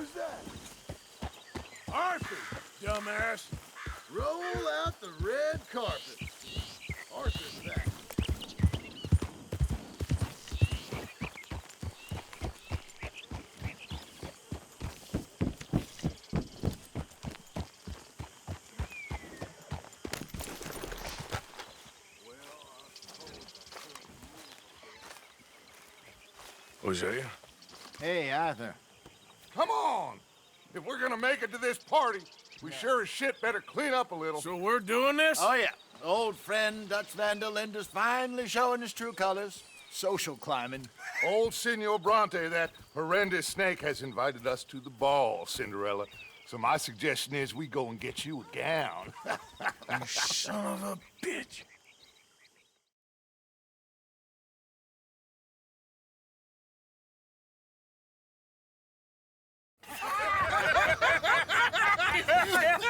Who's that? Arthur, dumbass. Roll out the red carpet. Arthur's back. Hosea? Hey, Arthur. Come on! If we're gonna make it to this party, we sure as shit better clean up a little. So we're doing this? Oh, yeah. Old friend Dutch Van der Linde's finally showing his true colors. Social climbing. Old Senor Bronte, that horrendous snake, has invited us to the ball, Cinderella. So my suggestion is we go and get you a gown. You son of a bitch.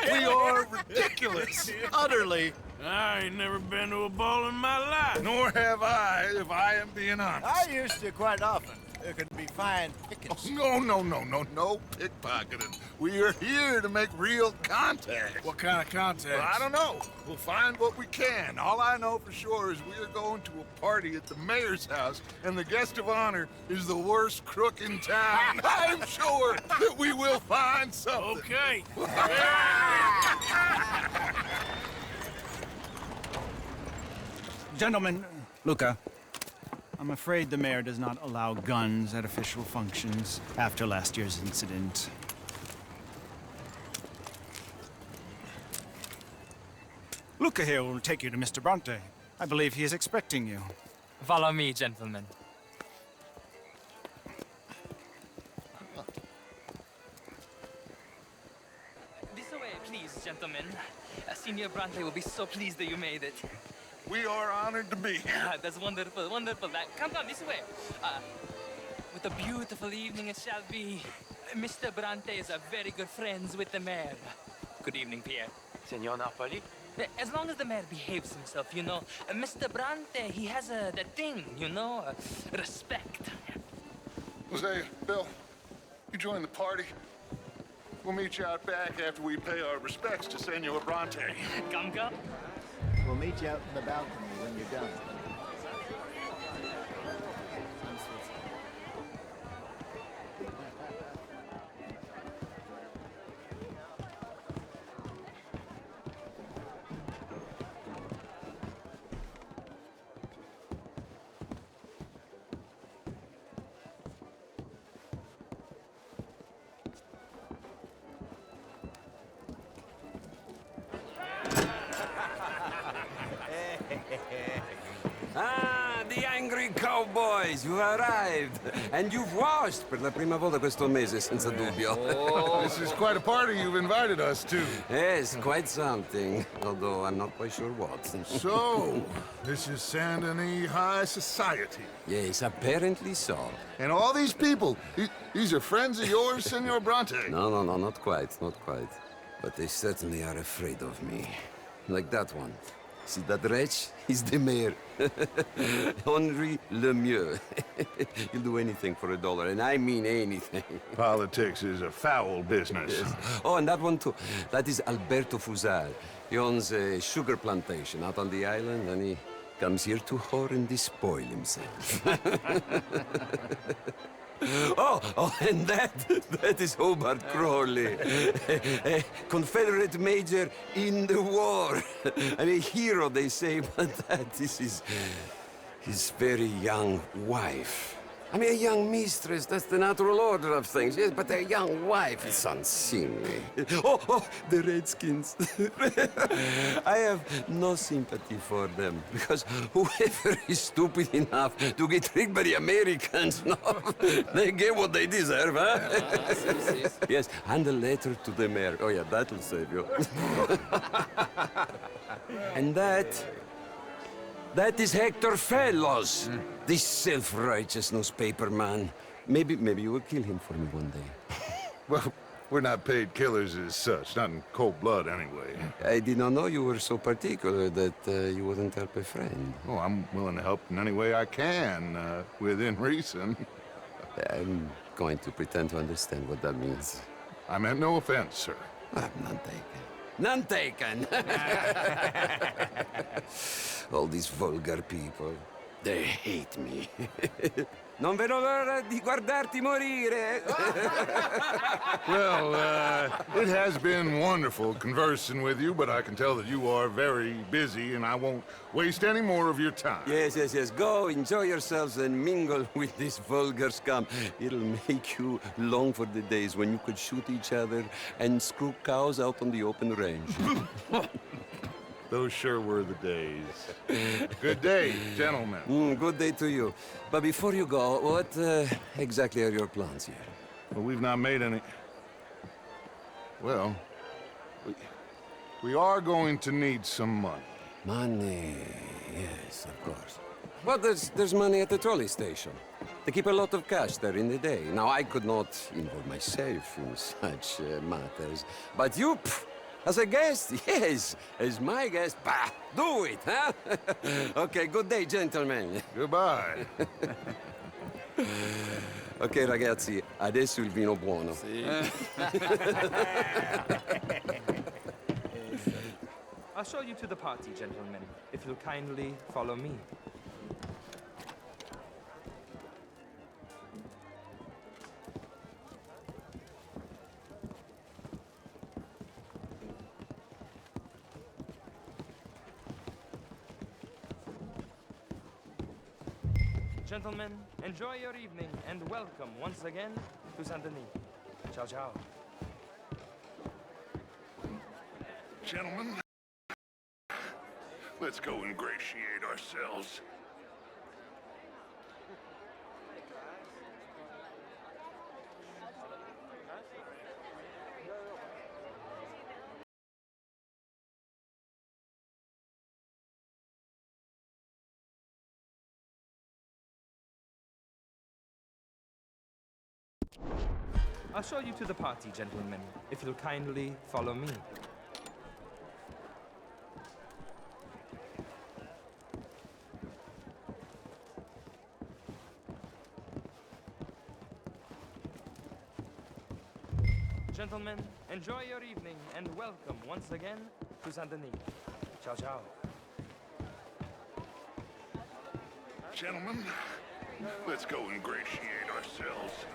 We are ridiculous. Utterly. I ain't never been to a ball in my life. Nor have I, if I am being honest. I used to quite often. There could be fine pickings. No pickpocketing. We are here to make real contact. What kind of contact? Well, I don't know. We'll find what we can. All I know for sure is we are going to a party at the mayor's house, and the guest of honor is the worst crook in town. I'm sure that we will find something. Okay. Gentlemen, Luca, I'm afraid the mayor does not allow guns at official functions after last year's incident. Luca here will take you to Mr. Bronte. I believe he is expecting you. Follow me, gentlemen. This way, please, gentlemen. Senior Bronte will be so pleased that you made it. We are honored to be here. That's wonderful, wonderful. Come on, this way. What a beautiful evening it shall be. Mr. Bronte is very good friends with the mayor. Good evening, Pierre. Senor Napoli? As long as the mayor behaves himself, you know. Mr. Bronte, he has that thing, you know, respect. Hosea, Bill, you join the party. We'll meet you out back after we pay our respects to Senor Bronte. Come. We'll meet you out in the balcony when you're done. Ah, the angry cowboys, you arrived. And you've washed per la prima volta questo mese, senza dubbio. This is quite a party you've invited us to. Yes, quite something. Although I'm not quite sure what. So, this is Saint Denis High Society. Yes, apparently so. And all these people, these are friends of yours, Senor Bronte? No, not quite, not quite. But they certainly are afraid of me. Like that one. See that wretch? He's the mayor. Henri Lemieux. He'll do anything for $1, and I mean anything. Politics is a foul business. Yes. Oh, and that one too. That is Alberto Fusar. He owns a sugar plantation out on the island, and he comes here to whore and despoil himself. Oh, and that is Hobart Crawley, a Confederate major in the war. I mean, a hero, they say, but that is his very young wife. I mean, a young mistress, that's the natural order of things, yes, but a young wife is unseemly. Oh, the Redskins. I have no sympathy for them, because whoever is stupid enough to get tricked by the Americans, no, they get what they deserve, huh? Yes, and a letter to the mayor. Oh, yeah, that'll save you. And that is Hector Fellows, this self-righteous newspaper man. Maybe you will kill him for me one day. Well, we're not paid killers as such, not in cold blood anyway. I did not know you were so particular that you wouldn't help a friend. Oh, I'm willing to help in any way I can, within reason. going to pretend to understand what that means. I meant no offense, sir. None taken. None taken! All these vulgar people, they hate me. Non vedo l'ora di guardarti morire! Well, it has been wonderful conversing with you, but I can tell that you are very busy, and I won't waste any more of your time. Yes, yes, yes. Go, enjoy yourselves and mingle with this vulgar scum. It'll make you long for the days when you could shoot each other and screw cows out on the open range. Those sure were the days. Good day, gentlemen. Good day to you. But before you go, what exactly are your plans here? Well, we've not made any... Well, we are going to need some money. Money, yes, of course. Well, there's money at the trolley station. They keep a lot of cash there in the day. Now, I could not involve myself in such matters. But you, as a guest, yes, as my guest, bah, do it, huh? Okay, good day, gentlemen. Goodbye. Ok, ragazzi, adesso il vino buono. I'll show you to the party, gentlemen, if you'll kindly follow me. Gentlemen, enjoy your evening and welcome once again to Saint-Denis. Ciao, ciao. Gentlemen, let's go ingratiate ourselves. I'll show you to the party, gentlemen, if you'll kindly follow me. Gentlemen, enjoy your evening and welcome once again to Saint-Denis. Ciao, ciao. Gentlemen, let's go ingratiate ourselves.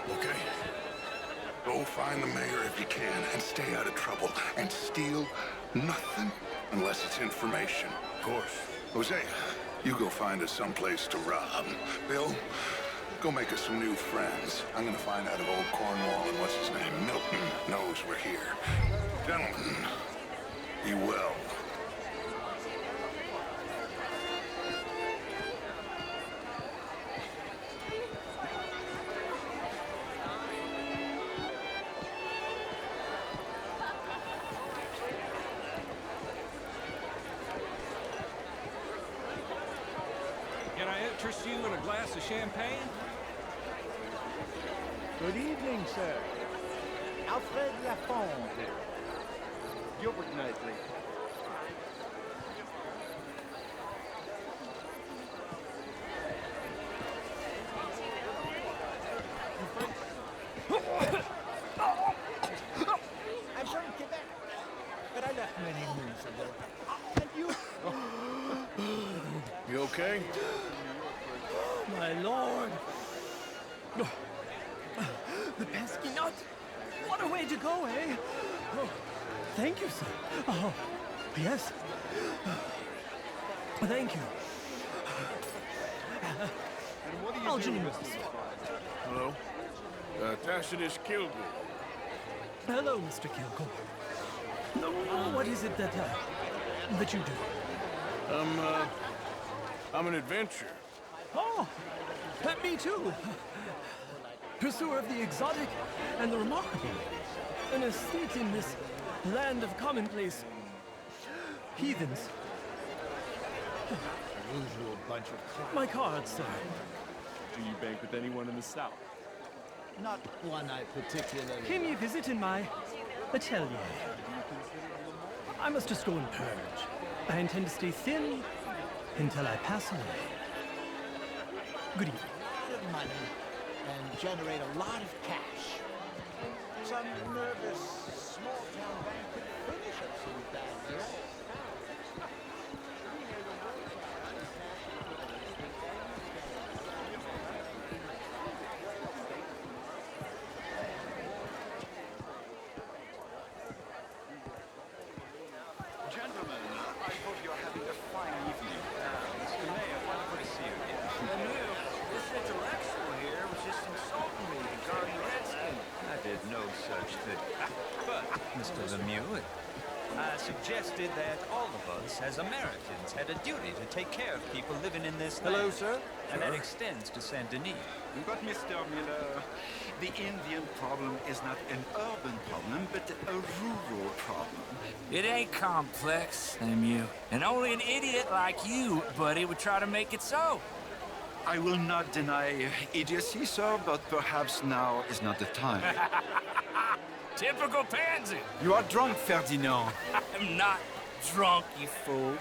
Okay. Go find the mayor if you can and stay out of trouble. And steal nothing unless it's information. Of course. Jose, you go find us someplace to rob. Bill, go make us some new friends. I'm gonna find out if old Cornwall and what's his name, Milton, knows we're here. Gentlemen, be well. Can I interest you in a glass of champagne? Good evening, sir. Alfred Lafonte. Gilbert Knightley. I'm from Quebec, but I left many moons ago. And you? You okay? My lord! The pesky nut! What a way to go, eh? Oh, thank you, sir. Oh, yes. Thank you. I'll join you. Hello? Tacitus Kilgore. Hello, Mr. Kilgore. What is it that you do? I'm an adventurer. Oh, me too. Pursuer of the exotic and the remarkable. An estate in this land of commonplace heathens. Usual bunch of My cards, sir. Do you bank with anyone in the South? not one I particularly... Came you visit in my atelier? I must just go and purge. I intend to stay thin until I pass away. Good evening. Good money and generate a lot of cash. Some nervous small-town bank could finish up some bad deal. Gentlemen, I hope you're having a fine evening. Mr. Mayor, wonderful to see you again. This intellectual here was just insulting me regarding Redskin. I did no such thing. But, Mr. Lemieux, I suggested that all of us, as Americans, had a duty to take care of people living in this land. Hello, sir. And that extends to Saint Denis. But, Mr. Miller, the Indian problem is not an urban problem, but a rural problem. It ain't complex, Lemieux. And only an idiot like you, buddy, would try to make it so. I will not deny idiocy, sir, but perhaps now is not the time. Typical pansy. You are drunk, Ferdinand. I'm not drunk, you fool.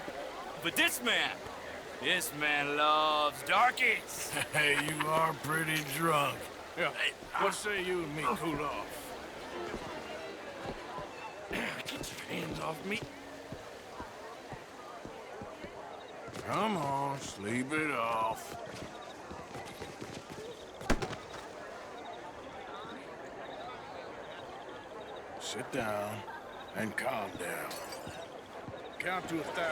But this man loves darkies. Hey, you are pretty drunk. Yeah, what say you and me cool off? Get your hands off me. Come on, sleep it off. Sit down and calm down. Count to 1,000.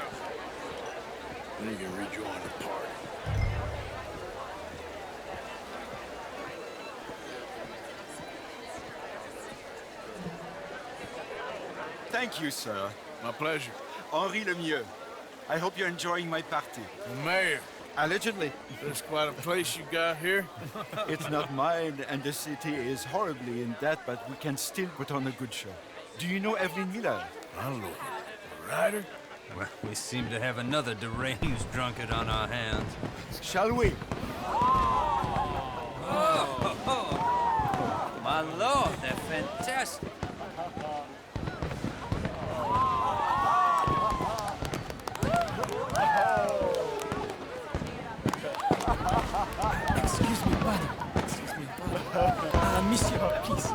Then you can rejoin the party. Thank you, sir. My pleasure. Henri Lemieux. I hope you're enjoying my party. Mayor, Allegedly. there's quite a place you got here. It's not mine, and the city is horribly in debt, but we can still put on a good show. Do you know Evelyn Miller? My lord. A rider? Well, we seem to have another deranged drunkard on our hands. Shall we? My lord, they're fantastic. Excuse me, buddy. Monsieur, please.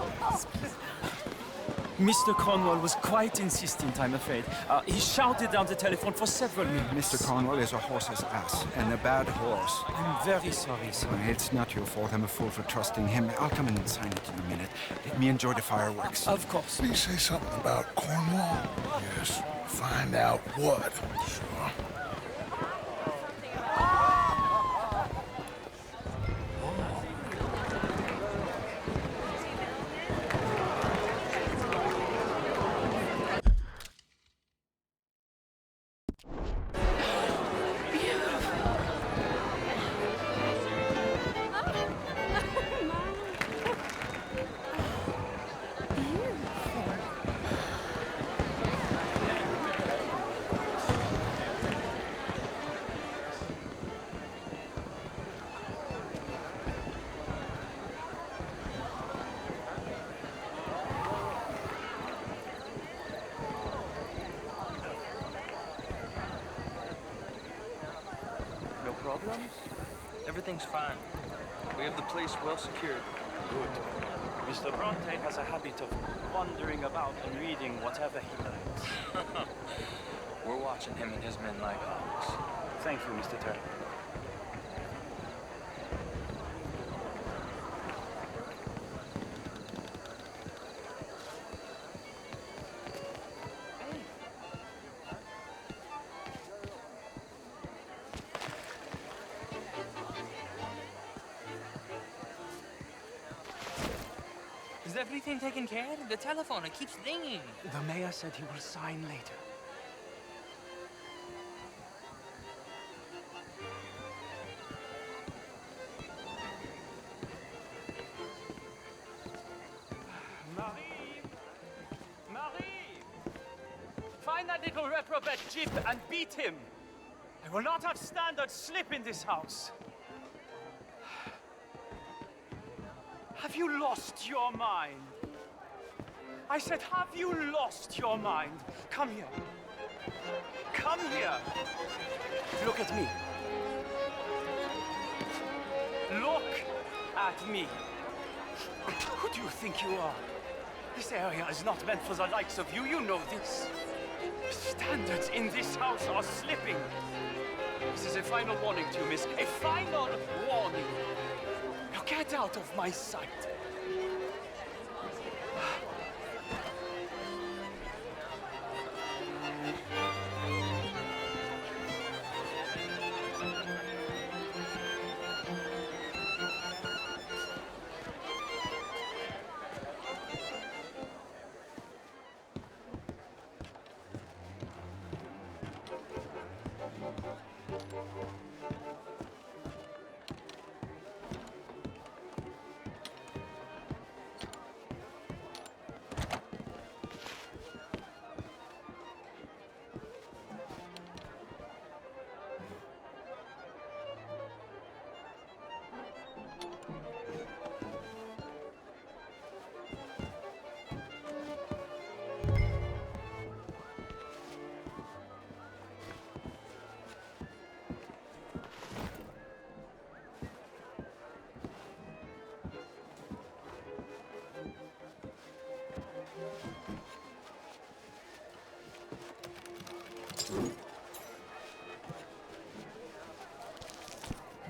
Mr. Cornwall was quite insistent, I'm afraid. He shouted down the telephone for several minutes. Mr. Cornwall is a horse's ass, and a bad horse. I'm very sorry, sir. It's not your fault. I'm a fool for trusting him. I'll come in and sign it in a minute. Let me enjoy the fireworks. Of course. Did he say something about Cornwall? Yes. Find out what. Sure. No problems? Everything's fine. We have the place well secured. Good. Mr. Bronte has a habit of wandering about and reading whatever he likes. We're watching him and his men like hawks. Thank you, Mr. Turner. Is everything taken care of? The telephone, it keeps ringing. The mayor said he will sign later. Marie! Marie! Find that little reprobate Jip and beat him. I will not have standard slip in this house. Have you lost your mind? I said, have you lost your mind? Come here. Come here. Look at me. Look at me. Who do you think you are? This area is not meant for the likes of you. You know this. Standards in this house are slipping. This is a final warning to you, miss. A final warning. Now get out of my sight.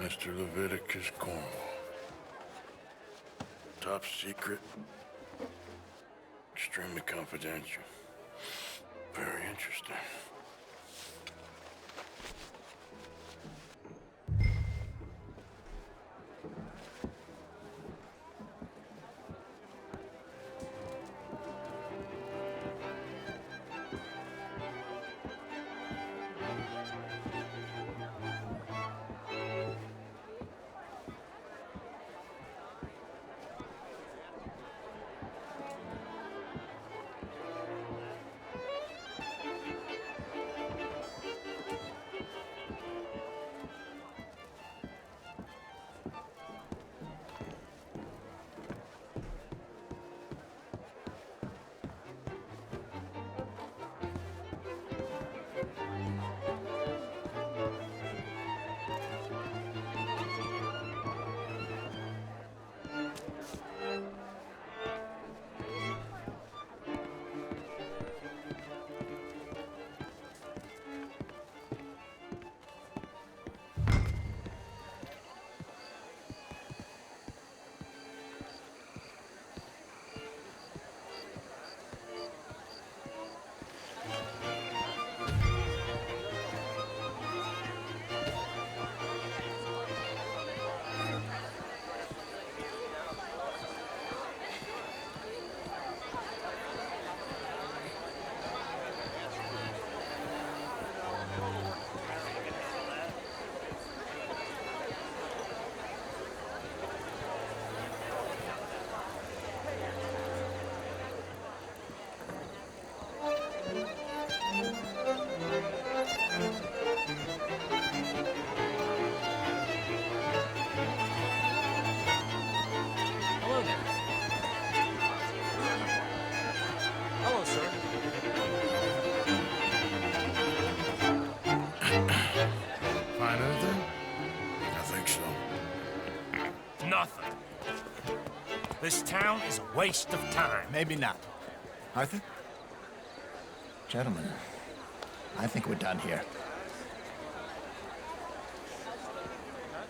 Mr. Leviticus Cornwall. Top secret. Extremely confidential. Very interesting. This town is a waste of time. Maybe not. Arthur? Gentlemen, I think we're done here.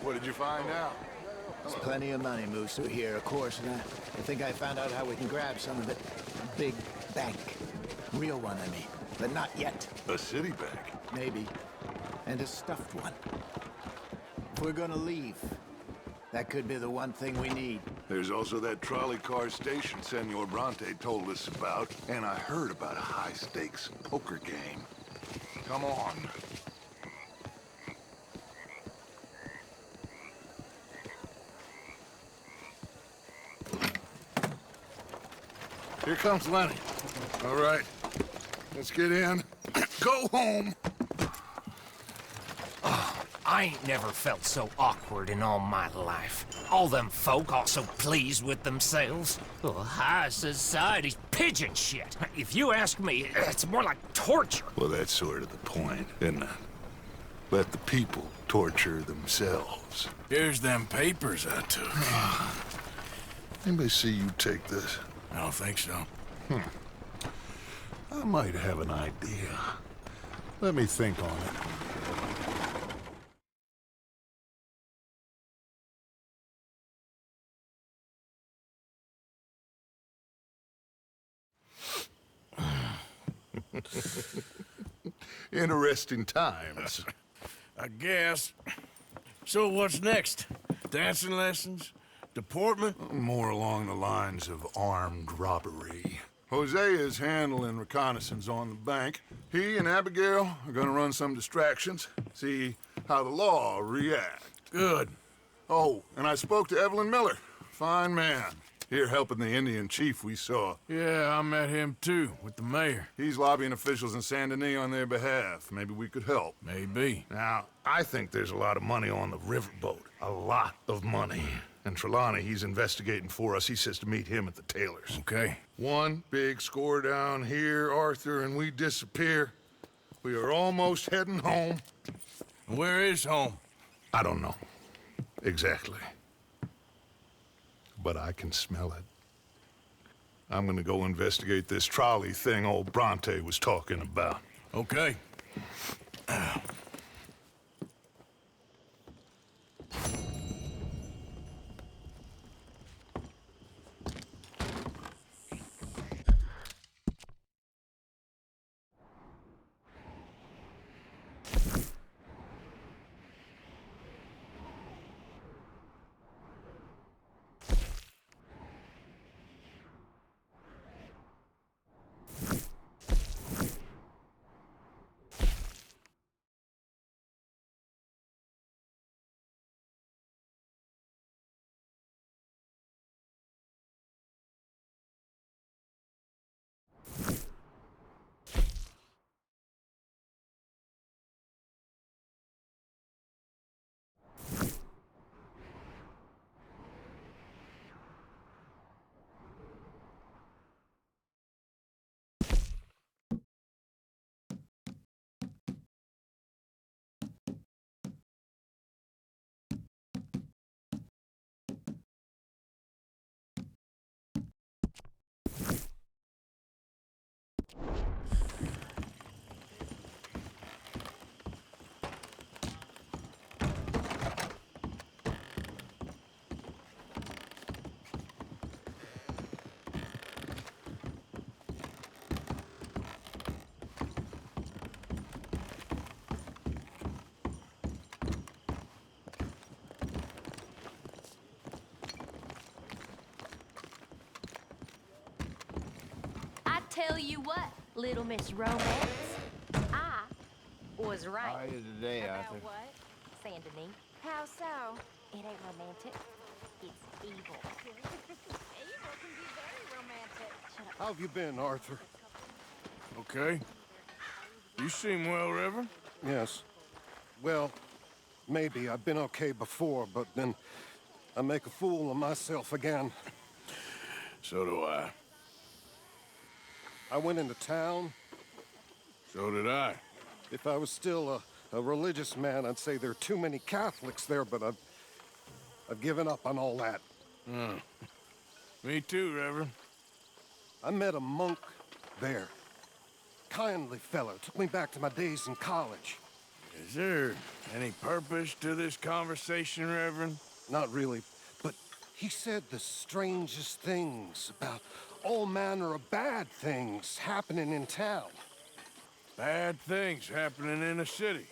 What did you find out? There's plenty of money moves through here, of course, and I think I found out how we can grab some of it. A big bank. Real one, I mean. But not yet. A city bank? Maybe. And a stuffed one. If we're gonna leave, that could be the one thing we need. There's also that trolley car station Senor Bronte told us about, and I heard about a high-stakes poker game. Come on. Here comes Lenny. All right, let's get in. Go home. I ain't never felt so awkward in all my life. All them folk all so pleased with themselves. Oh, high society's pigeon shit. If you ask me, it's more like torture. Well, that's sort of the point, isn't it? Let the people torture themselves. Here's them papers I took. Anybody see you take this? I don't think so. I might have an idea. Let me think on it. Interesting times. I guess. So what's next? Dancing lessons? Deportment? More along the lines of armed robbery. Hosea is handling reconnaissance on the bank. He and Abigail are gonna run some distractions, see how the law reacts. Good. Oh, and I spoke to Evelyn Miller. Fine man. Here helping the Indian chief we saw. Yeah, I met him too, with the mayor. He's lobbying officials in Saint Denis on their behalf. Maybe we could help. Maybe. Now, I think there's a lot of money on the riverboat. A lot of money. And Trelawney, he's investigating for us. He says to meet him at the Taylor's. Okay. One big score down here, Arthur, and we disappear. We are almost heading home. Where is home? I don't know. Exactly. But I can smell it. I'm gonna go investigate this trolley thing old Bronte was talking about. Okay. Tell you what, little Miss Romance, I was right. How are you today, About Arthur? what? Saint Denis. How so? It ain't romantic. It's evil. Evil can be very romantic. Shut up. How have you been, Arthur? Okay. You seem well, Reverend. Yes. Well, maybe. I've been okay before, but then I make a fool of myself again. So do I. I went into town. So did I. If I was still a religious man, I'd say there are too many Catholics there, but I've given up on all that. Me too, Reverend. I met a monk there. Kindly fellow. Took me back to my days in college. Is there any purpose to this conversation, Reverend? Not really, but he said the strangest things about all manner of bad things happening in town. Bad things happening in a city.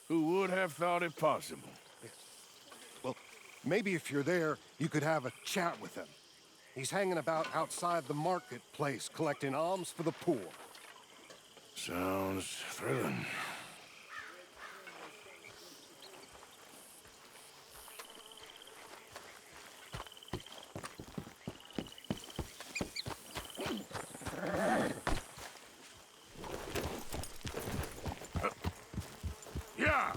Who would have thought it possible? Well, maybe if you're there, you could have a chat with him. He's hanging about outside the marketplace, collecting alms for the poor. Sounds thrilling. Yeah!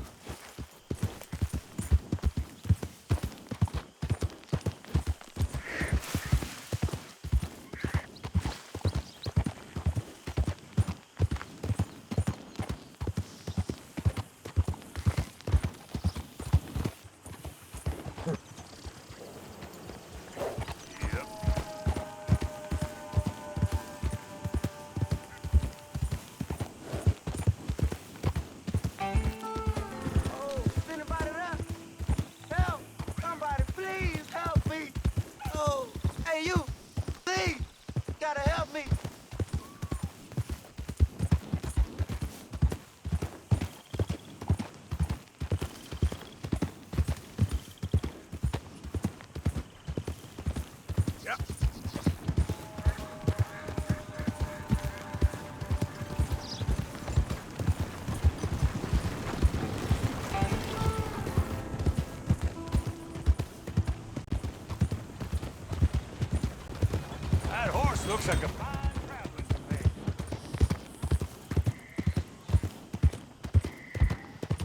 Looks like a fine traveling conveyance.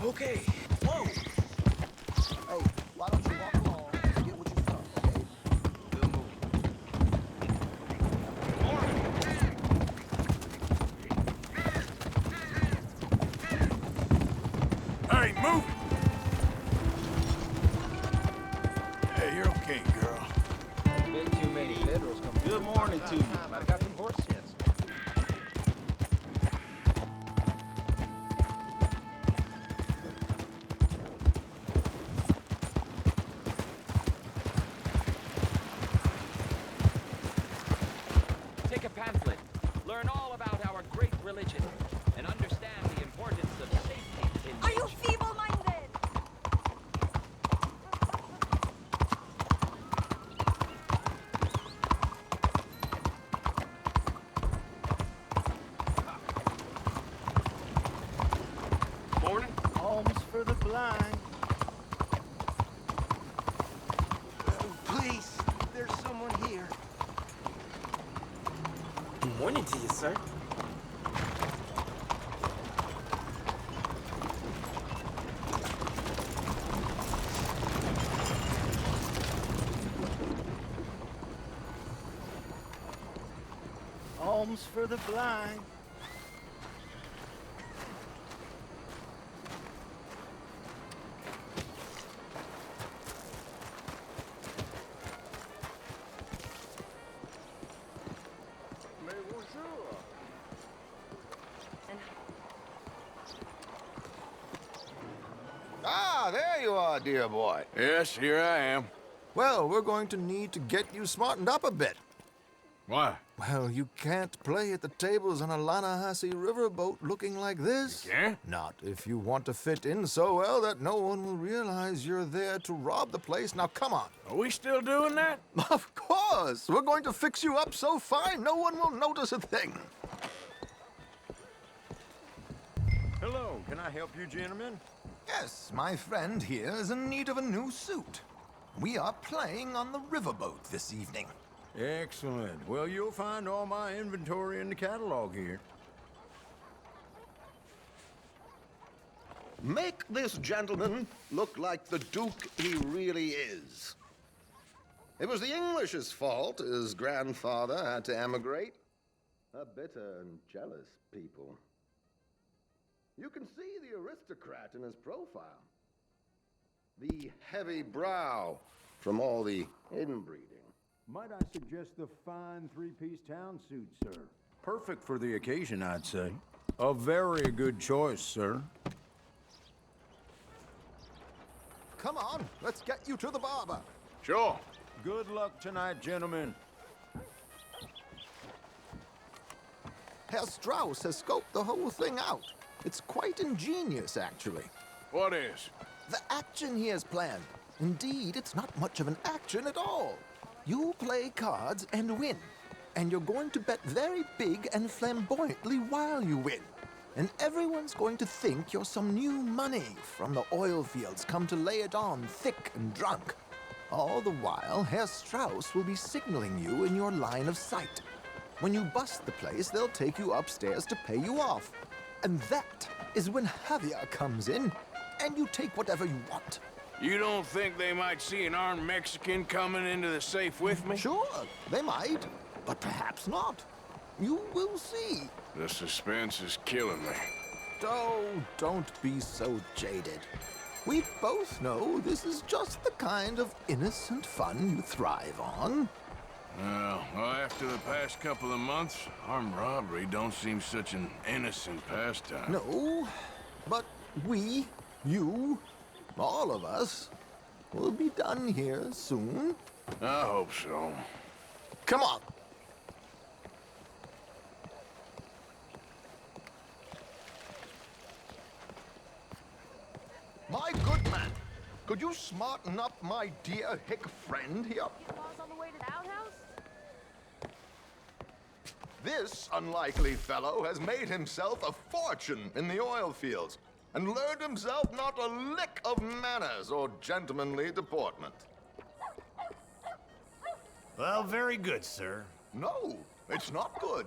Okay. Whoa! Hey, why don't you walk along and get what you saw, okay? We'll move. Hey, move it! Hey, you're okay, girl. Been too many federals come. Good morning to you. Might have got some horse sense. Take a pamphlet. Learn all about our great religion and understand the importance of safety in Are you feeble-minded? Morning. Alms for the blind. Please, there's someone here. Morning to you, sir. Alms for the blind. Ah, there you are, dear boy. Yes, here I am. Well, we're going to need to get you smartened up a bit. Why? Well, you can't play at the tables on a Lanahassi riverboat looking like this. You can't? Not if you want to fit in so well that no one will realize you're there to rob the place. Now, come on. Are we still doing that? Of course. We're going to fix you up so fine no one will notice a thing. Hello, can I help you, gentlemen? Yes, my friend here is in need of a new suit. We are playing on the riverboat this evening. Excellent. Well, you'll find all my inventory in the catalog here. Make this gentleman look like the Duke he really is. It was the English's fault his grandfather had to emigrate. A bitter and jealous people. You can see the aristocrat in his profile. The heavy brow from all the inbreeding. Might I suggest the fine three-piece town suit, sir? Perfect for the occasion, I'd say. A very good choice, sir. Come on, let's get you to the barber. Sure. Good luck tonight, gentlemen. Herr Strauss has scoped the whole thing out. It's quite ingenious, actually. What is? The action he has planned. Indeed, it's not much of an action at all. You play cards and win. And you're going to bet very big and flamboyantly while you win. And everyone's going to think you're some new money from the oil fields come to lay it on thick and drunk. All the while, Herr Strauss will be signaling you in your line of sight. When you bust the place, they'll take you upstairs to pay you off. And that is when Javier comes in, and you take whatever you want. You don't think they might see an armed Mexican coming into the safe with me? Sure, they might, but perhaps not. You will see. The suspense is killing me. Oh, don't be so jaded. We both know this is just the kind of innocent fun you thrive on. Well, after the past couple of months, armed robbery don't seem such an innocent pastime. No, but we, you, all of us, will be done here soon. I hope so. Come on. My good man, could you smarten up my dear hick friend here? You boss on the way to the outhouse? This unlikely fellow has made himself a fortune in the oil fields and learned himself not a lick of manners or gentlemanly deportment. Well, very good, sir. No, It's not good.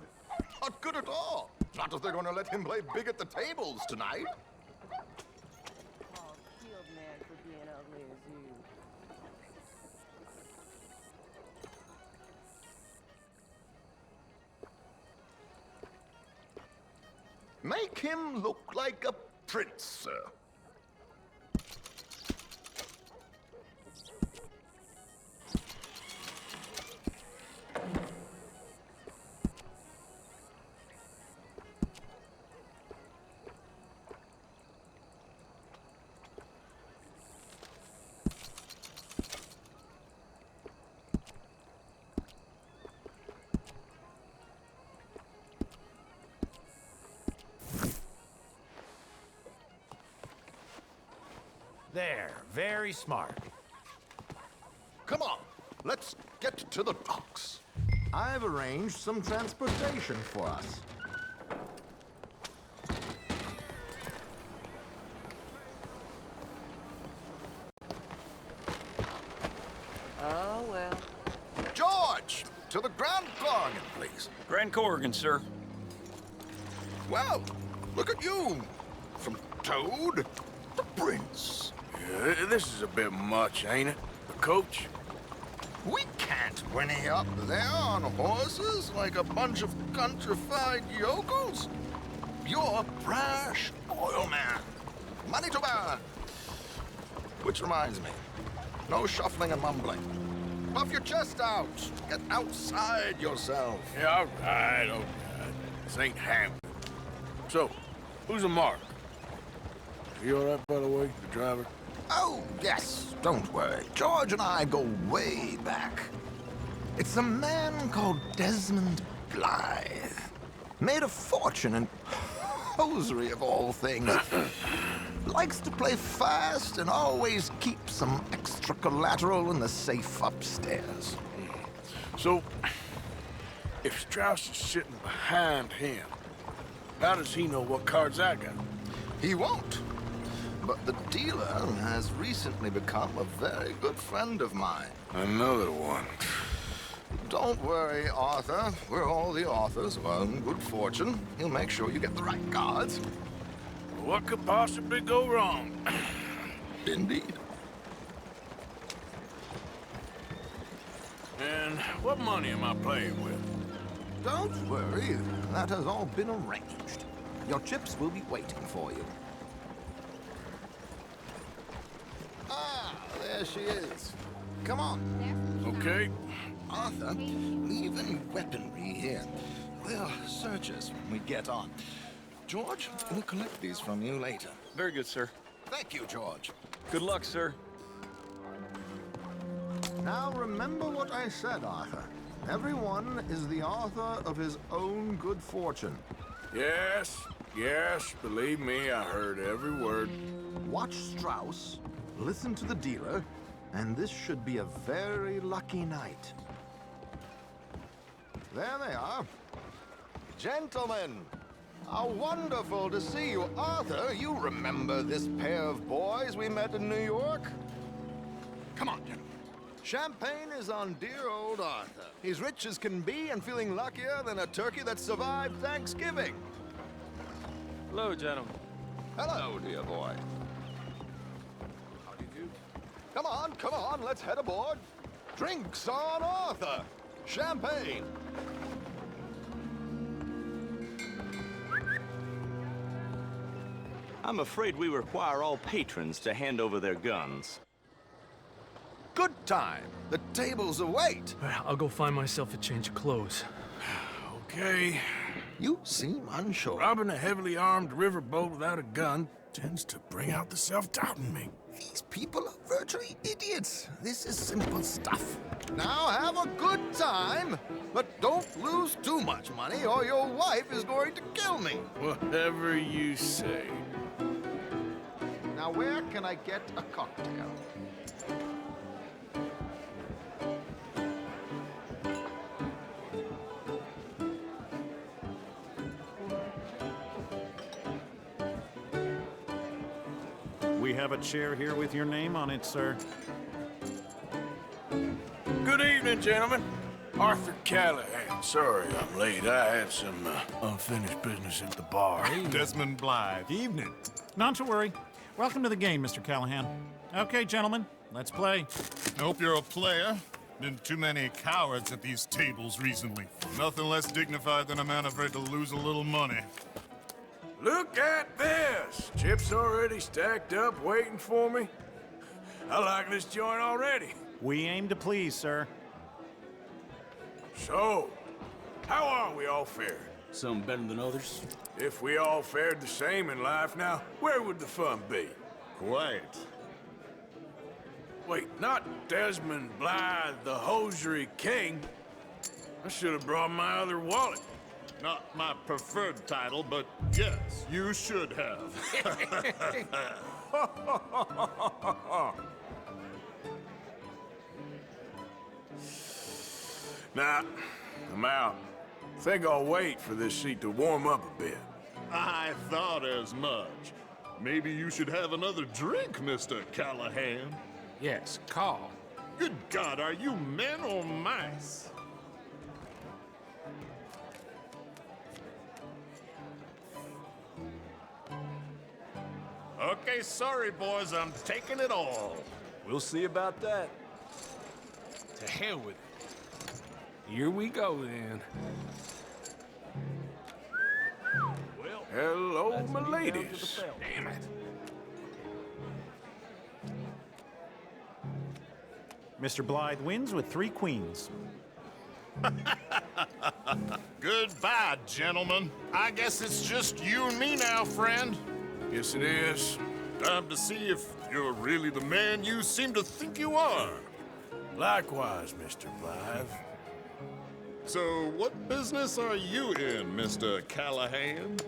Not good at all. Not if they're going to let him play big at the tables tonight. Killed man for being ugly as you. Make him look like a prince, sir. There, very smart. Come on, let's get to the docks. I've arranged some transportation for us. Oh, well. George, to the Grand Corrigan, please. Grand Corrigan, sir. Well, look at you. From Toad to Prince. Yeah, this is a bit much, ain't it? The coach? We can't whinny up there on horses like a bunch of countrified yokels. You're a brash oil man. Money to burn. Which reminds me, no shuffling and mumbling. Puff your chest out. Get outside yourself. Yeah, all right. This ain't happening. So, who's a mark? You all right, by the way, the driver? Oh, yes. Don't worry. George and I go way back. It's a man called Desmond Blythe. Made a fortune in hosiery of all things. Likes to play fast and always keep some extra collateral in the safe upstairs. So, if Strauss is sitting behind him, how does he know what cards I got? He won't. But the dealer has recently become a very good friend of mine. Another one. Don't worry, Arthur. We're all the authors of our own good fortune. He'll make sure you get the right cards. What could possibly go wrong? Indeed. And what money am I playing with? Don't worry. That has all been arranged. Your chips will be waiting for you. Ah, there she is. Come on. Okay. Arthur, leave any weaponry here. They'll search us when we get on. George, we'll collect these from you later. Very good, sir. Thank you, George. Good luck, sir. Now remember what I said, Arthur. Everyone is the author of his own good fortune. Yes, believe me, I heard every word. Watch Strauss, listen to the dealer, and this should be a very lucky night. There they are. Gentlemen, how wonderful to see you. Arthur, you remember this pair of boys we met in New York? Come on, gentlemen. Champagne is on dear old Arthur. He's rich as can be and feeling luckier than a turkey that survived Thanksgiving. Hello, gentlemen. Hello, dear boy. How do you do? Come on, let's head aboard. Drinks on Arthur. Champagne. I'm afraid we require all patrons to hand over their guns. Good time. The tables await. I'll go find myself a change of clothes. Okay. You seem unsure. Robbing a heavily armed riverboat without a gun tends to bring out the self-doubt in me. These people are virtually idiots. This is simple stuff. Now have a good time, but don't lose too much money or your wife is going to kill me. Whatever you say. Now where can I get a cocktail? We have a chair here with your name on it, sir. Good evening, gentlemen. Arthur Callahan. Sorry I'm late. I had some unfinished business at the bar. Desmond Blythe. Evening. Not to worry. Welcome to the game, Mr. Callahan. Okay, gentlemen, let's play. Hope you're a player. Been too many cowards at these tables recently. Nothing less dignified than a man afraid to lose a little money. Look at this! Chips already stacked up, waiting for me. I like this joint already. We aim to please, sir. So, how are we all fared? Some better than others. If we all fared the same in life now, where would the fun be? Quiet. Wait, not Desmond Blythe, the hosiery king. I should have brought my other wallet. Not my preferred title, but yes, you should have. Nah, I'm out. Think I'll wait for this seat to warm up a bit. I thought as much. Maybe you should have another drink, Mr. Callahan. Yes, call. Good God, are you men or mice? Okay, sorry, boys, I'm taking it all. We'll see about that. To hell with it. Here we go, then. Well, hello, my ladies. Damn it. Mr. Blythe wins with 3 queens. Goodbye, gentlemen. I guess it's just you and me now, friend. Yes, it is. Time to see if you're really the man you seem to think you are. Likewise, Mr. Blythe. So, what business are you in, Mr. Callahan?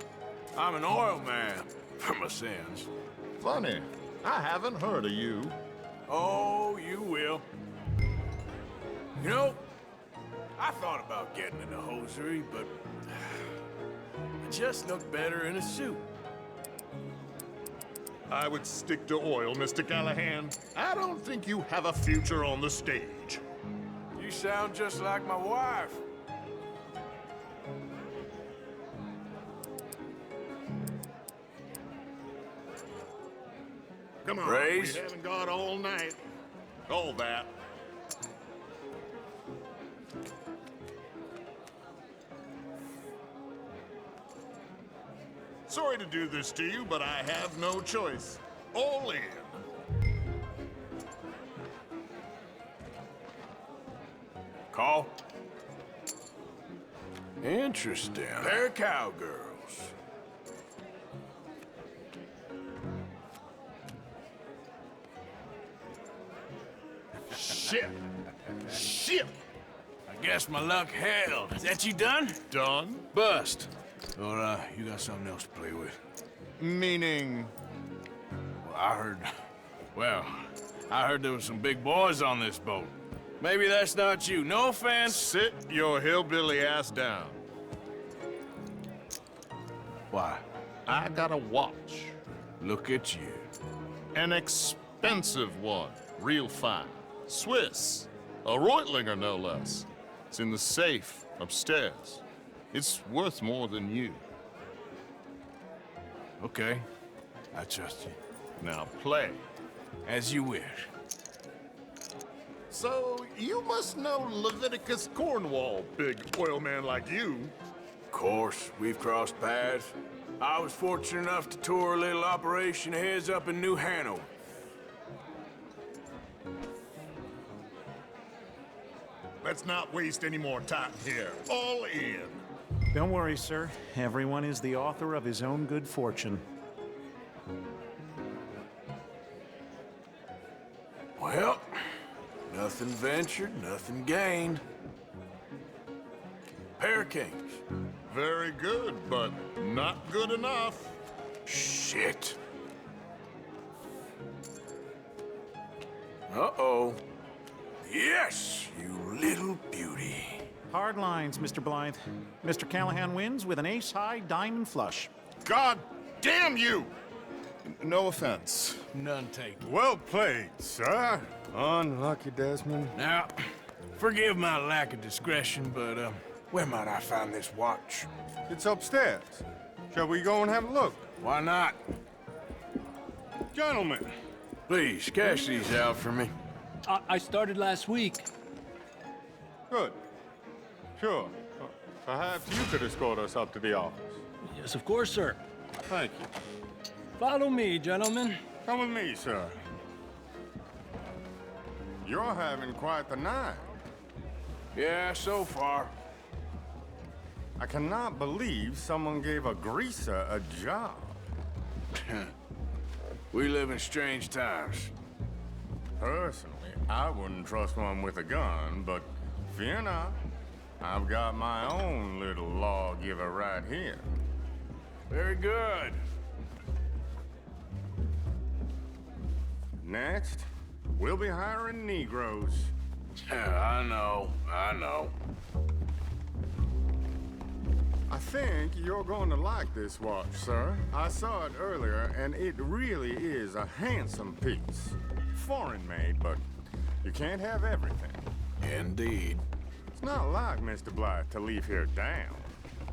I'm an oil man, for my sins. Funny, I haven't heard of you. Oh, you will. You know, I thought about getting into hosiery, but I just look better in a suit. I would stick to oil, Mr. Callahan. I don't think you have a future on the stage. You sound just like my wife. Come on, Raise. we haven't got all night. All that. Sorry to do this to you, but I have no choice. All in. Call. Interesting. They're cowgirls. Shit. Shit. I guess my luck held. Is that you done? Done? Bust. Or, you got something else to play with? Meaning? Well, I heard there was some big boys on this boat. Maybe that's not you. No offense. Sit your hillbilly ass down. Why? I got a watch. Look at you. An expensive one. Real fine. Swiss. A Reutlinger, no less. It's in the safe upstairs. It's worth more than you. Okay. I trust you. Now play. As you wish. So, you must know Leviticus Cornwall, big oil man like you. Of course, we've crossed paths. I was fortunate enough to tour a little operation of his up in New Hanover. Let's not waste any more time here. All in. Don't worry, sir. Everyone is the author of his own good fortune. Well, nothing ventured, nothing gained. Pair of kings. Very good, but not good enough. Shit. Uh-oh. Yes, you little beauty. Hard lines, Mr. Blythe. Mr. Callahan wins with an ace-high diamond flush. God damn you! No offense. None taken. Well played, sir. Unlucky, Desmond. Now, Forgive my lack of discretion, but, where might I find this watch? It's upstairs. Shall we go and have a look? Why not? Gentlemen. Please, cash these out for me. I started last week. Good. Sure. Perhaps you could escort us up to the office. Yes, of course, sir. Thank you. Follow me, gentlemen. Come with me, sir. You're having quite the night. Yeah, so far. I cannot believe someone gave a greaser a job. We live in strange times. Personally, I wouldn't trust one with a gun, but fear not. I've got my own little lawgiver right here. Very good. Next, we'll be hiring Negroes. I know. I think you're going to like this watch, sir. I saw it earlier, and it really is a handsome piece. Foreign made, but you can't have everything. Indeed. It's not like Mr. Blythe to leave here down.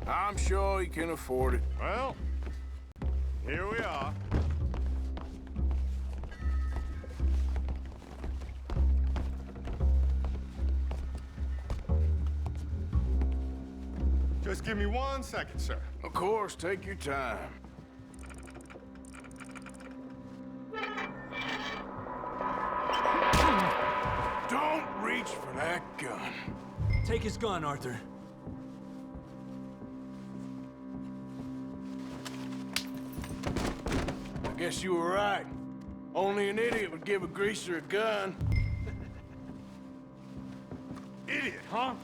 I'm sure he can afford it. Well, here we are. Just give me 1 second, sir. Of course, take your time. Don't reach for that gun. Take his gun, Arthur. I guess you were right. Only an idiot would give a greaser a gun. Idiot, huh?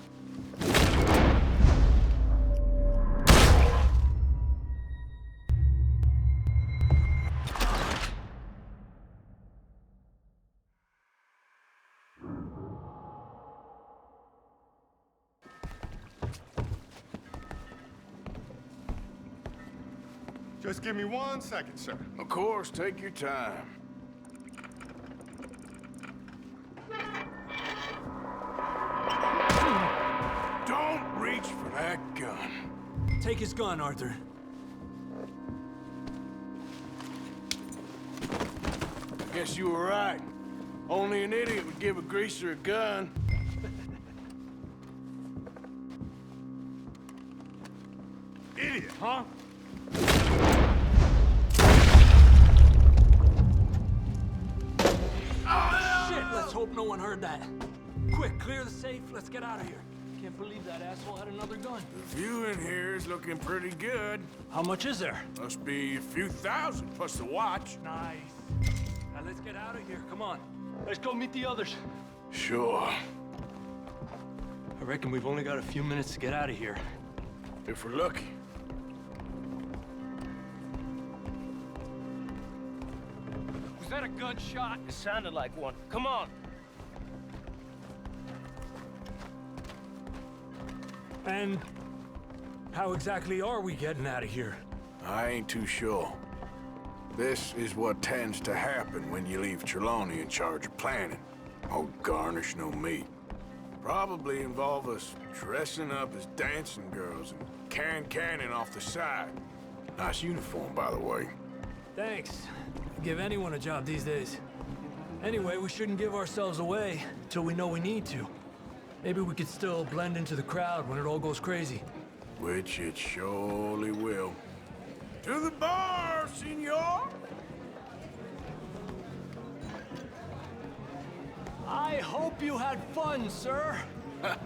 Just give me 1 second, sir. Of course, take your time. Don't reach for that gun. Take his gun, Arthur. I guess you were right. Only an idiot would give a greaser a gun. Idiot, huh? Shit, let's hope no one heard that. Quick, clear the safe. Let's get out of here. Can't believe that asshole had another gun. The view in here is looking pretty good. How much is there? Must be a few thousand plus the watch. Nice. Now let's get out of here. Come on. Let's go meet the others. Sure. I reckon we've only got a few minutes to get out of here. If we're lucky. Was that a gunshot? It sounded like one. Come on. And how exactly are we getting out of here? I ain't too sure. This is what tends to happen when you leave Trelawney in charge of planning. Oh, garnish no meat. Probably involve us dressing up as dancing girls and carrying cannon off the side. Nice uniform, by the way. Thanks. Give anyone a job these days. Anyway, we shouldn't give ourselves away till we know we need to. Maybe we could still blend into the crowd when it all goes crazy. Which it surely will. To the bar, senor! I hope you had fun, sir. At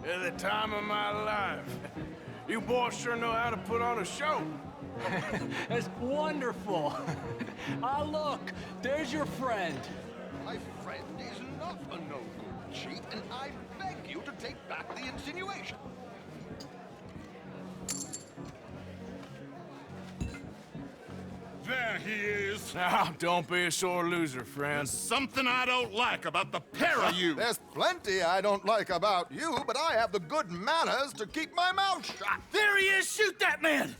the time of my life. You boys sure know how to put on a show. That's wonderful. Ah, look, there's your friend. My friend is not a no-good cheat, and I beg you to take back the insinuation. There he is. Now, don't be a sore loser, friend. There's something I don't like about the pair of you. There's plenty I don't like about you, but I have the good manners to keep my mouth shut. There he is! Shoot that man!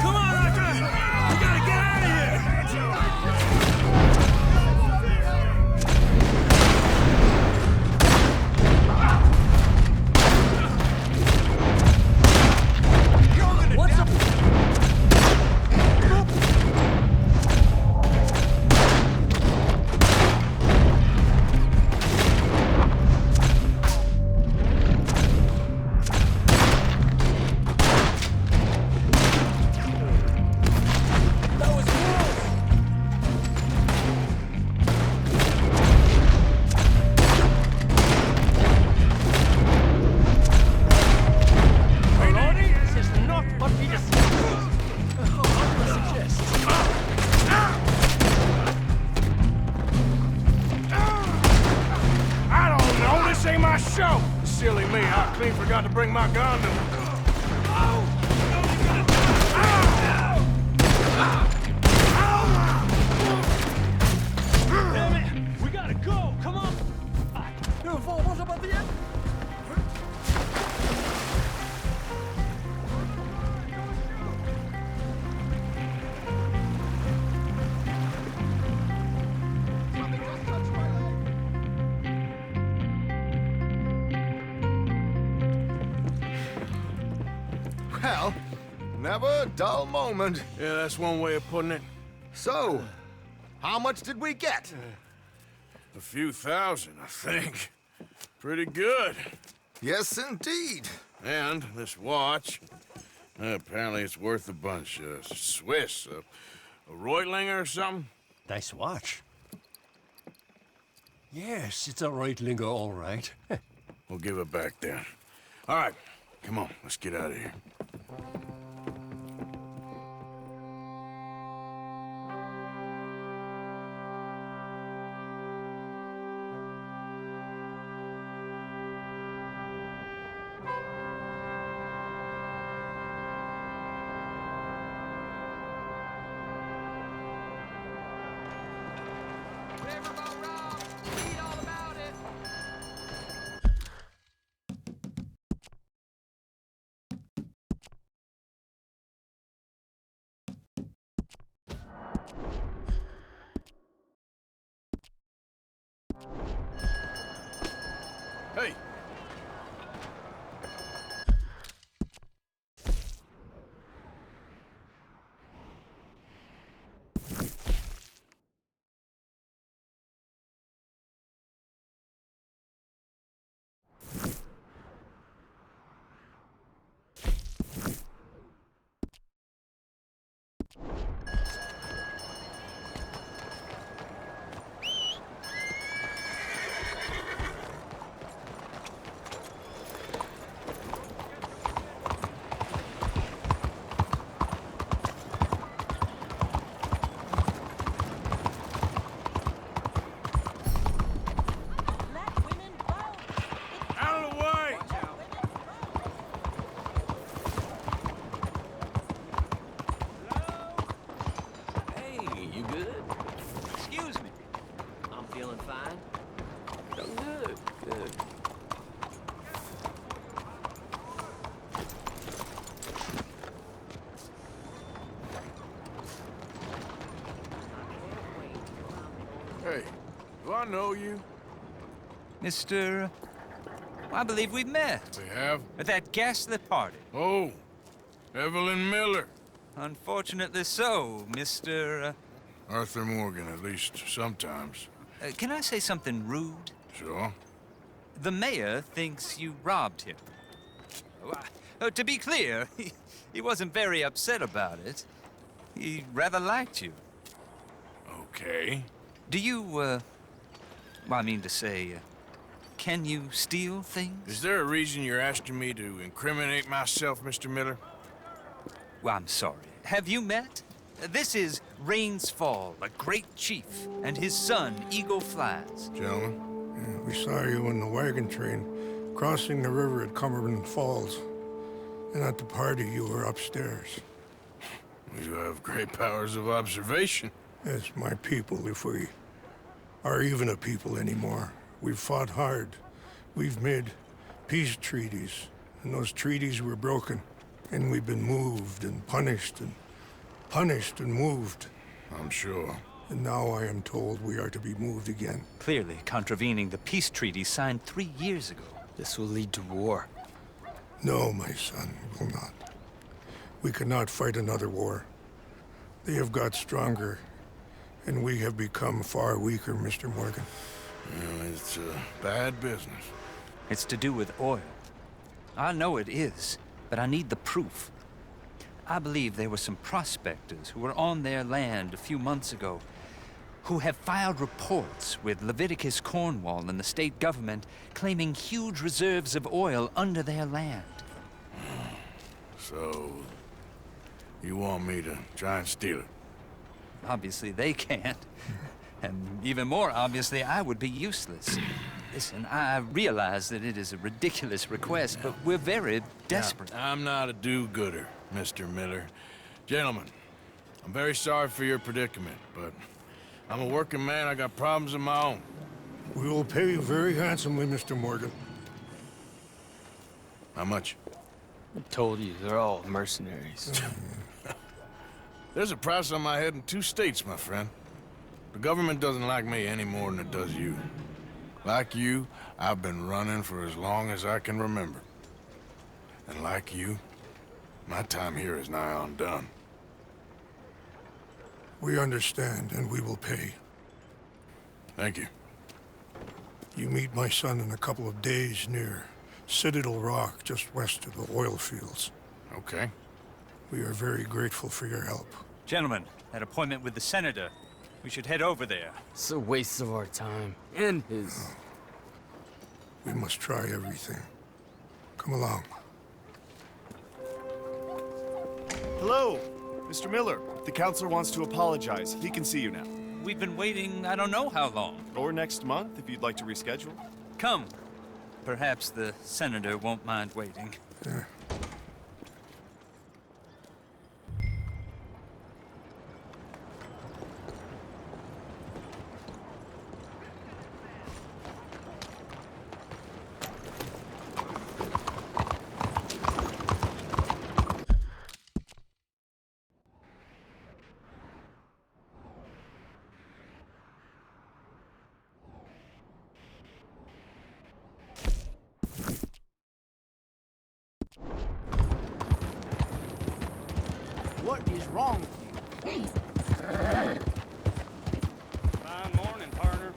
Come on, Arthur! We gotta get out of here! show! Silly me, I clean forgot to bring my condom. Damn it! We gotta go! Come on! Vamos à bateria! Well, never a dull moment. Yeah, that's one way of putting it. So, how much did we get? A few thousand, I think. Pretty good. Yes, indeed. And this watch, apparently it's worth a bunch. Swiss, a Reutlinger or something? Nice watch. Yes, it's a Reutlinger, all right. We'll give it back then. All right, come on, let's get out of here. Hey! Hey, do I know you? Mr. I believe we met. We have? At that ghastly party. Oh, Evelyn Miller. Unfortunately so, Mr. Arthur Morgan, at least sometimes. Can I say something rude? Sure. The mayor thinks you robbed him. To be clear, he wasn't very upset about it. He rather liked you. Okay. Do you, well, I mean to say, can you steal things? Is there a reason you're asking me to incriminate myself, Mr. Miller? Well, I'm sorry. Have you met? This is Rains Fall, a great chief, and his son, Eagle Flies. Gentlemen? Yeah, we saw you in the wagon train, crossing the river at Cumberland Falls. And at the party, you were upstairs. You have great powers of observation. Yes, my people, if we are even a people anymore. We've fought hard. We've made peace treaties, and those treaties were broken. And we've been moved and punished and moved. I'm sure. And now I am told we are to be moved again. Clearly contravening the peace treaty signed 3 years ago. This will lead to war. No, my son, it will not. We cannot fight another war. They have got stronger, and we have become far weaker, Mr. Morgan. Well, it's a bad business. It's to do with oil. I know it is, but I need the proof. I believe there were some prospectors who were on their land a few months ago who have filed reports with Leviticus Cornwall and the state government claiming huge reserves of oil under their land. So, you want me to try and steal it? Obviously they can't. And even more obviously, I would be useless. Listen, I realize that it is a ridiculous request, but we're very desperate. Now, I'm not a do-gooder, Mr. Miller. Gentlemen, I'm very sorry for your predicament, but I'm a working man. I got problems of my own. We will pay you very handsomely, Mr. Morgan. How much? I told you, they're all mercenaries. There's a price on my head in 2 states, my friend. The government doesn't like me any more than it does you. Like you, I've been running for as long as I can remember. And like you, my time here is nigh on done. We understand, and we will pay. Thank you. You meet my son in a couple of days near Citadel Rock, just west of the oil fields. Okay. We are very grateful for your help. Gentlemen, that appointment with the senator. We should head over there. It's a waste of our time. And his. We must try everything. Come along. Hello, Mr. Miller. The counselor wants to apologize. He can see you now. We've been waiting I don't know how long. Or next month, if you'd like to reschedule. Come. Perhaps the senator won't mind waiting. Yeah. What is wrong with you? Fine morning, partner.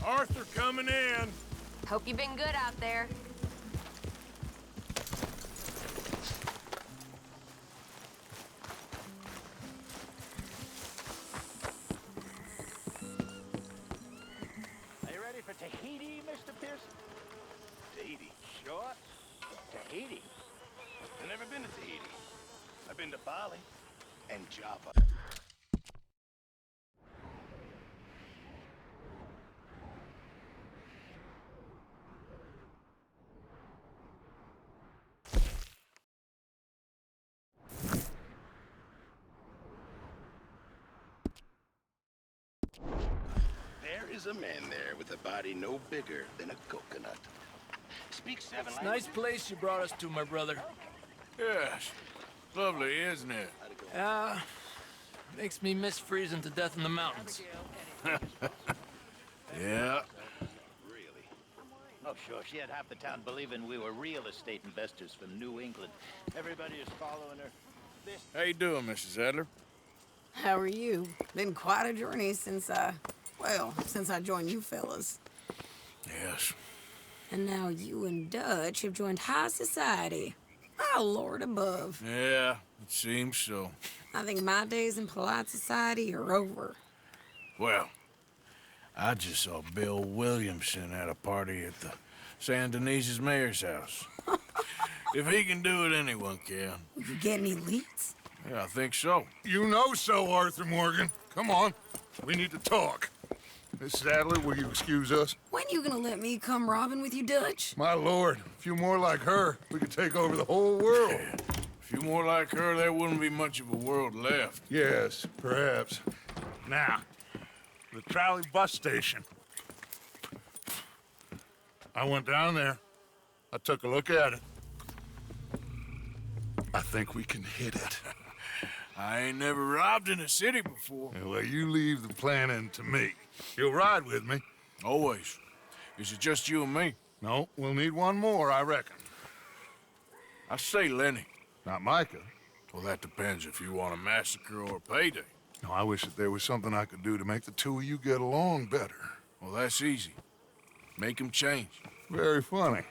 Arthur coming in. Hope you've been good out there. Are you ready for Tahiti, Mr. Pearson? Tahiti? Sure. Tahiti. I've never been to Tahiti. I've been to Bali and Java. There is a man there with a body no bigger than a coconut. speaks 7 It's a nice place you brought us to, my brother. Yes. Lovely, isn't it? Makes me miss freezing to death in the mountains. Yeah. Oh, sure. She had half the town believing we were real estate investors from New England. Everybody is following her. How you doing, Mrs. Adler? How are you? Been quite a journey since I joined you fellas. Yes. And now you and Dutch have joined high society. Oh, Lord above. Yeah, it seems so. I think my days in polite society are over. Well, I just saw Bill Williamson at a party at the San Denise's mayor's house. If he can do it, anyone can. You get any leads? Yeah, I think so. You know so, Arthur Morgan. Come on. We need to talk. Miss Adler, will you excuse us? When you gonna let me come robbing with you, Dutch? My lord, a few more like her, we could take over the whole world. A few more like her, there wouldn't be much of a world left. Yes, perhaps. Now, the trolley bus station. I went down there. I took a look at it. I think we can hit it. I ain't never robbed in a city before. Well, you leave the planning to me. You'll ride with me? Always. Is it just you and me? No, we'll need one more, I reckon. I say Lenny. Not Micah. Well, that depends if you want a massacre or a payday. No, I wish that there was something I could do to make the two of you get along better. Well, that's easy. Make them change. Very funny.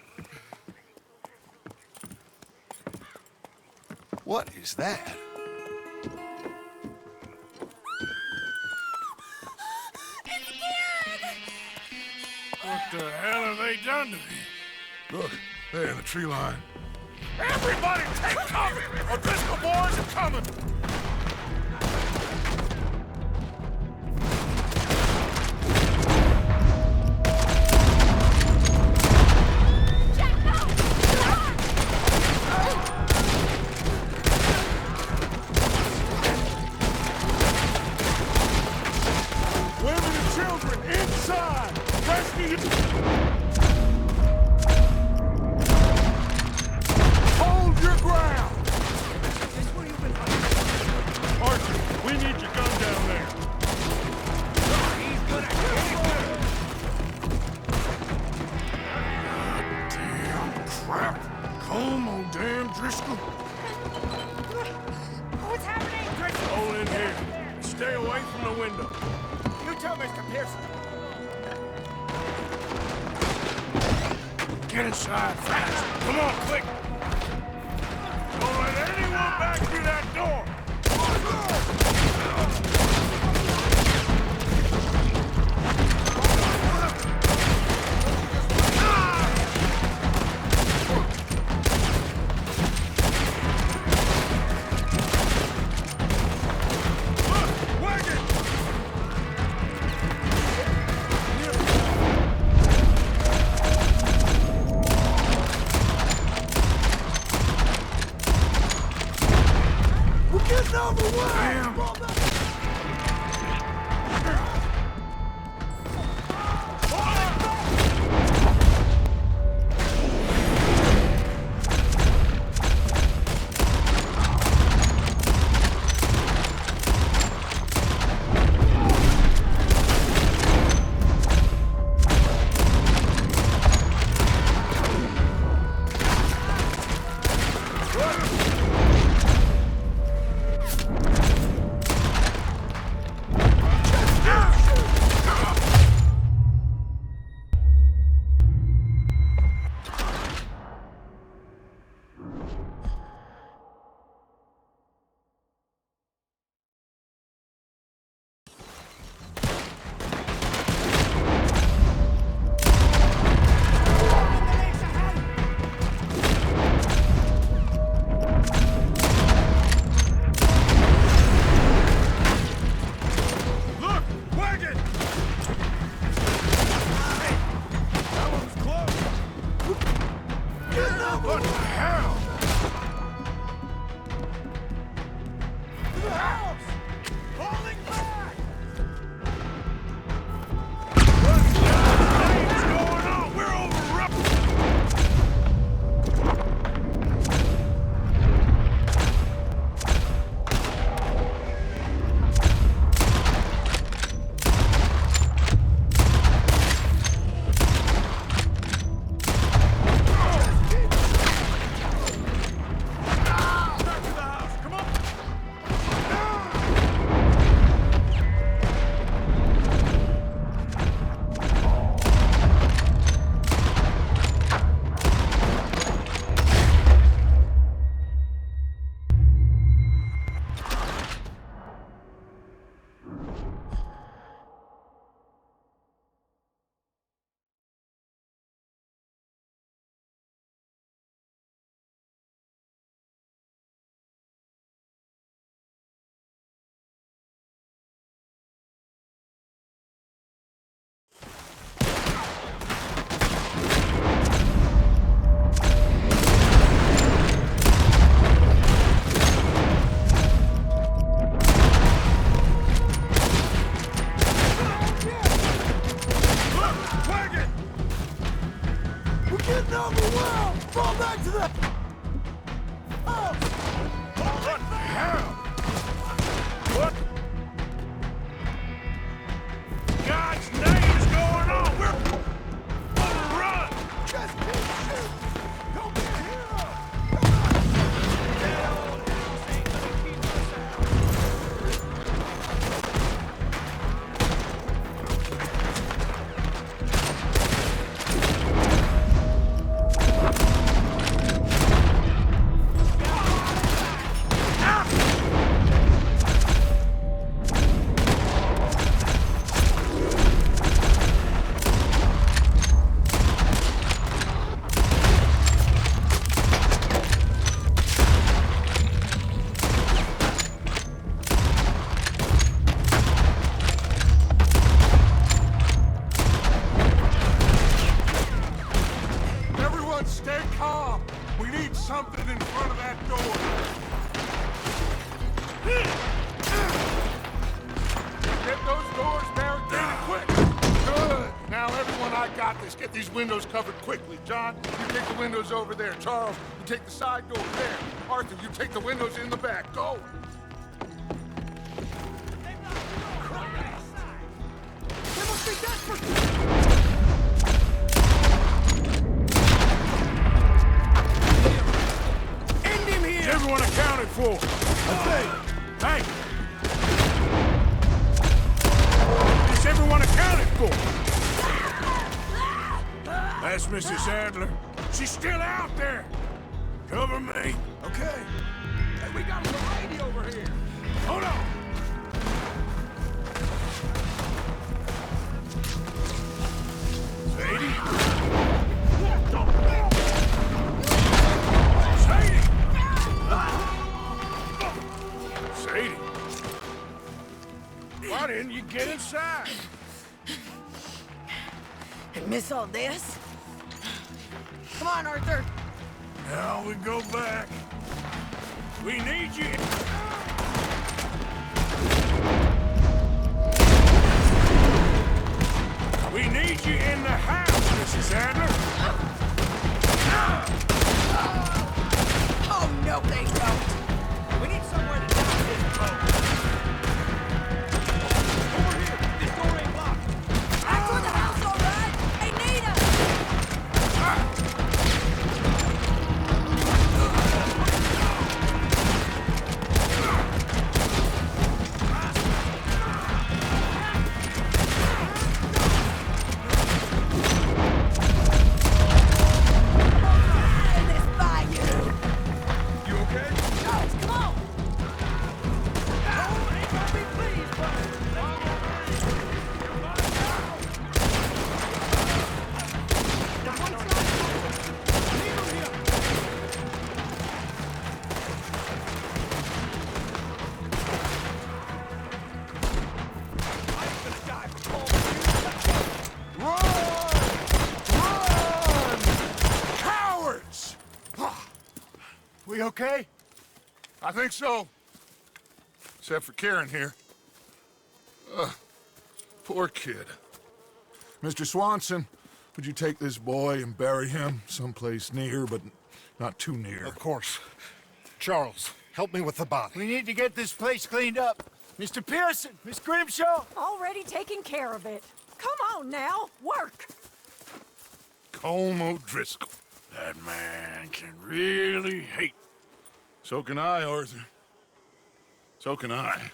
What is that? What the hell have they done to me? Look, there in the tree line. Everybody take cover! O'Driscoll boys are coming! Women and children inside! Rescue Hold your ground! Archie, we need your gun down there. He's gonna get Damn crap. Come on, damn Driscoll. What's happening? Driscoll! Hold in here. Stay away from the window. You tell Mr. Pearson. Get inside fast. Come on, quick. Don't let anyone back through that door. Fall back to the... Oh! What the hell? What? God's name is going on? We're... Run! Just keep shooting! Don't be a hero! Stay calm. We need something in front of that door. Get those doors barricaded quick. Good. Now, everyone, I got this. Get these windows covered quickly. John, you take the windows over there. Charles, you take the side door there. Arthur, you take the windows in the back. Go. They must be desperate! Is everyone accounted for? Okay. Hey! Is everyone accounted for? That's Mrs. Adler. She's still out there. Cover me. Okay. Hey, we got a lady over here. Hold on. Sadie? Sadie? Why didn't you get inside? And miss all this? Come on, Arthur. Now we go back. We need you. We need you in the house, Mrs. Adler. Oh, no, they don't. We need somewhere to down this boat. Over here. This door ain't locked. Back toward the house, all right? Hey, Nita! We okay? I think so. Except for Karen here. Poor kid. Mr. Swanson, would you take this boy and bury him someplace near, but not too near? Of course. Charles, help me with the body. We need to get this place cleaned up. Mr. Pearson, Miss Grimshaw. Already taking care of it. Come on now, work. Colm O'Driscoll. That man can really hate. So can I, Arthur. So can I.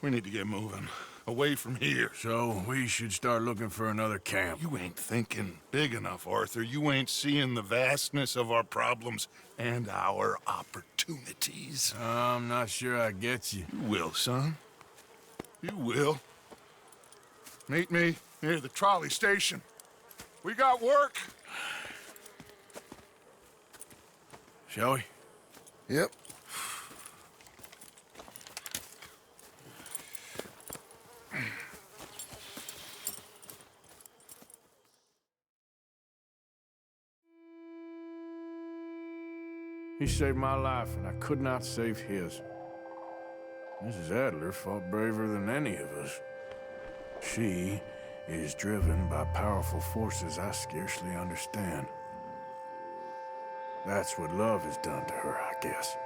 We need to get moving. Away from here. So we should start looking for another camp. You ain't thinking big enough, Arthur. You ain't seeing the vastness of our problems and our opportunities. I'm not sure I get you. You will, son. You will. Meet me near the trolley station. We got work. Shall we? Yep. He saved my life, and I could not save his. Mrs. Adler fought braver than any of us. She is driven by powerful forces I scarcely understand. That's what love has done to her, I guess.